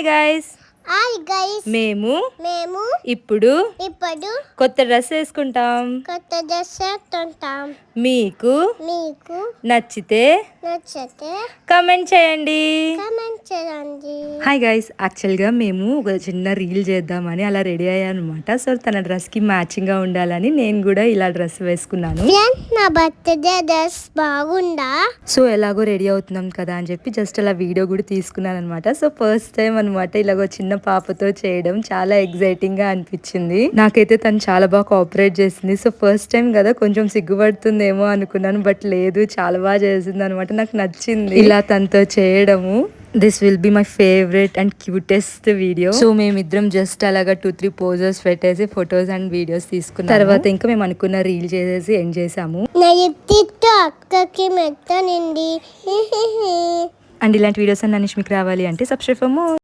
Hi guys మేము ఇప్పుడు కొత్త డ్రెస్ వేసుకుంటాం. మీకు నచ్చితే కమెంట్ చేయండి. హాయ్ గైస్, యాక్చువల్గా మేము ఒక చిన్న రీల్ చేద్దామని అలా రెడీ అయ్యాను అనమాట. సో తన డ్రెస్కి మ్యాచింగ్గా ఉండాలని నేను కూడా ఇలా డ్రెస్ వేసుకున్నాను. నా బర్త్డే డ్రెస్ బాగుందా? సో ఎలాగో రెడీ అవుతున్నాం కదా అని చెప్పి జస్ట్ అలా వీడియో కూడా తీసుకున్నాను అనమాట. సో ఫస్ట్ టైం అనమాట ఇలాగో చిన్న పాపతో చేయడం చాలా ఎగ్జైటింగ్ గా అనిపించింది. నాకైతే తను చాలా బాగా కోఆపరేట్ చేసింది. సో ఫస్ట్ టైం కదా కొంచెం సిగ్గుపడుతుందేమో అనుకున్నాను, బట్ లేదు, చాలా బాగా చేసింది అనమాట. నాకు నచ్చింది ఇలా తనతో చేయడము. This will be my favourite and cutest video. So మేమిద్దరం జస్ట్ అలాగా 2-3 పోజెస్ పెట్టేసి ఫొటోస్ అండ్ వీడియోస్ తీసుకున్నాం. తర్వాత ఇంకా మేము అనుకున్న రీల్ చేసేసి ఎండ్ చేసాము. అక్కకి మెత్తనింది. అండ్ ఇలాంటి వీడియోస్ అన్ని మీకు రావాలి అంటే సబ్స్క్రైబ్ ఫర్ మోర్.